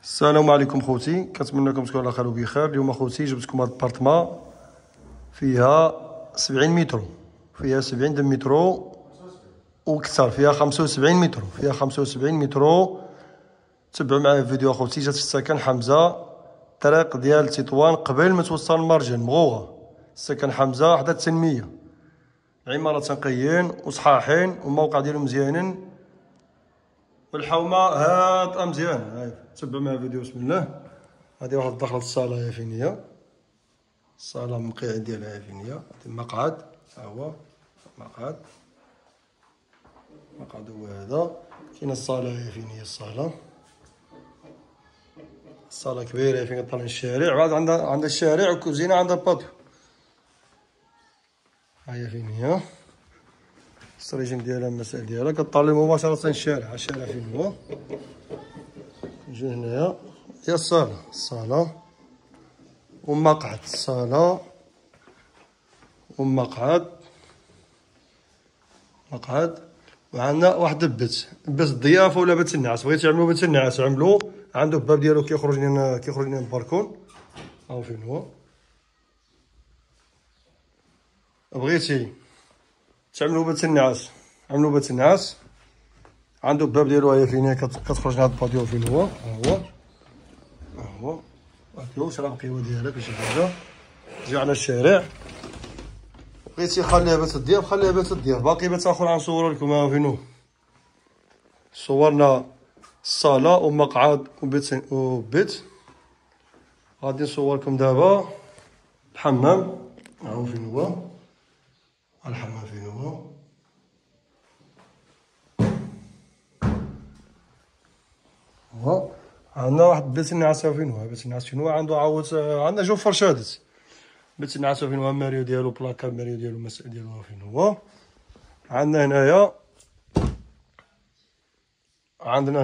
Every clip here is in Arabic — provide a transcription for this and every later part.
السلام عليكم خوتي، كنتمنىكم تكونوا على خير وبخير. اليوم خوتي جبتكم هاد البارتما فيها 70 متر، فيها 70 متر وكثر، فيها 75 متر، فيها 75 متر. تبعوا معايا الفيديو اخوتي. جات في السكن حمزه، طريق ديال تطوان قبل ما توصل المرجان مغوغه. السكن حمزه حدا التنميه، العماره تنقيين وصحاحين والموقع ديالهم مزيانين والحومه هاد مزيان. هاي تبعوا معايا الفيديو بسم الله. هادي واحد دخلت الصاله هي فين هي، الصاله المقيع ديالها فين هي. هادي المقعد، ها هو المقعد، المقعد هو هذا. كاينه الصاله هي فين هي الصاله، الصاله كبيره فين كطلع الشارع. بعد عندها الشارع وكوزينه، عندها باتيو. هاهي فين هي السريجين ديالها، المسائل ديالها كطلع مباشره الشارع. الشارع فين هو؟ نجي هنايا هي الصاله، الصاله ومقعد، الصاله ومقعد، مقعد. وعندنا واحد بيت الضيافه ولا بيت النعاس. بغيتي تعملوا بيت النعاس عملوا، عنده الباب ديالو كيخرج لنا الباركون. ها هو فين هو. بغيتي تعملوا بيت النعاس عملوا بيت النعاس، عنده الباب ديالو. هي فين كتخرج لهاد الباتيو فين هو. ها هو ها هو باتيو. شرا القهوه ديالك وشي حاجه، تجي على الشارع. بغيتي خليها بيت الضياف خليها بيت الضياف. باقي بيت اخر غنصورو لكم. ها فين هو. صورنا الصاله ومقعد وبيت. غادي نصوركم دابا الحمام. ها هو فين هو الحمام، فين هو. هو عندنا واحد بيت النعاس. فين هو بيت النعاس؟ فين هو؟ عنده عاود عندنا جوج فرشادات. بيت النعاس فين هو؟ ماريو ديالو، بلاكار ماريو ديالو، المسائل ديالو. فين هو؟ عندنا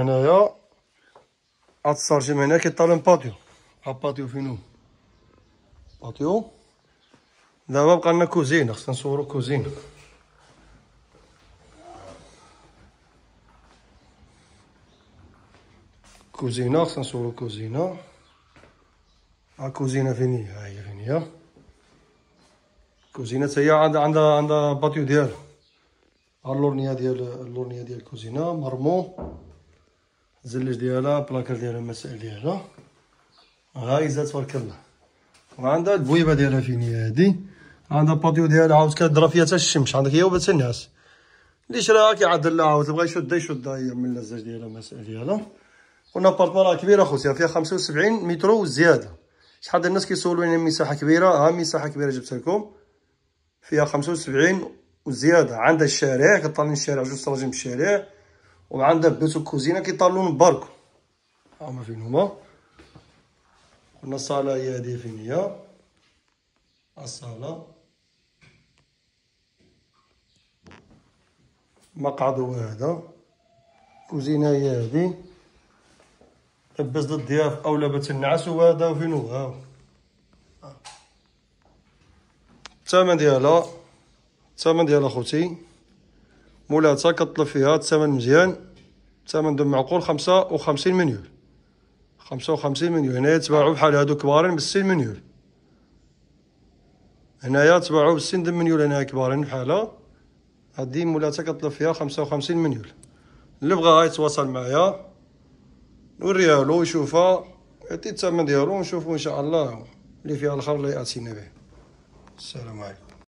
هنايا هاد السارجيم هنا كيطالع باتيو. ها باتيو فين هو؟ باتيو. دابا بقى لنا كوزينه، خصنا نصورو كوزينه. كوزينه خصنا نصورو كوزينه. ها كوزينه فين هي؟ ها هي فين هي كوزينه. حتى هي عندها باتيو ديالها. ها اللورنيه ديال الكوزينه مرمو، الزلج ديالها، بلاكار ديالها، المسائل ديالها. هاي زاد تبارك الله. وعندها البويبه ديالها فين هي هادي. عندها باتيو ديالها عاود كتدرا فيها حتى الشمس. عندك هي وبيت النعاس. اللي شراها كيعدل لها، عاود بغا يشدها يعمل لها الزاج ديالها، المسائل ديالها. قلنا بارطمان راه كبيره خوتي، فيها 75 متر وزياده. شحال ديال الناس كيسولوني مساحه كبيره. ها مساحه كبيره جبتها لكم، فيها 75 وزياده. عندها الشارع كطالين الشارع، جوج سراجم بالشارع، وعندها بيت وكوزينه كيطالون الباركو. ها هما فين هما. قلنا الصاله هي هادي فين هي الصاله. مقعد هو هذا، كوزينه هي هادي، لبس الضياف اولا بيت النعاس هو هذا. فين هو؟ ها هو الثمن ديالها خوتي مولاتها كطلب فيها الثمن مزيان، الثمن دم معقول. 55 مليون، 55 مليون. هنايا تباعو بحال هادو كبارين ب60 مليون. هنايا تباعو ب60 مليون. هنايا كبارين بحالها. هادي مولاتها كطلب فيها 55 مليون. اللي بغا يتواصل معايا نوريها له يشوفها، يعطي الثمن ديالو ونشوفو ان شاء الله اللي فيها الخير اللي ياتينا به. السلام عليكم.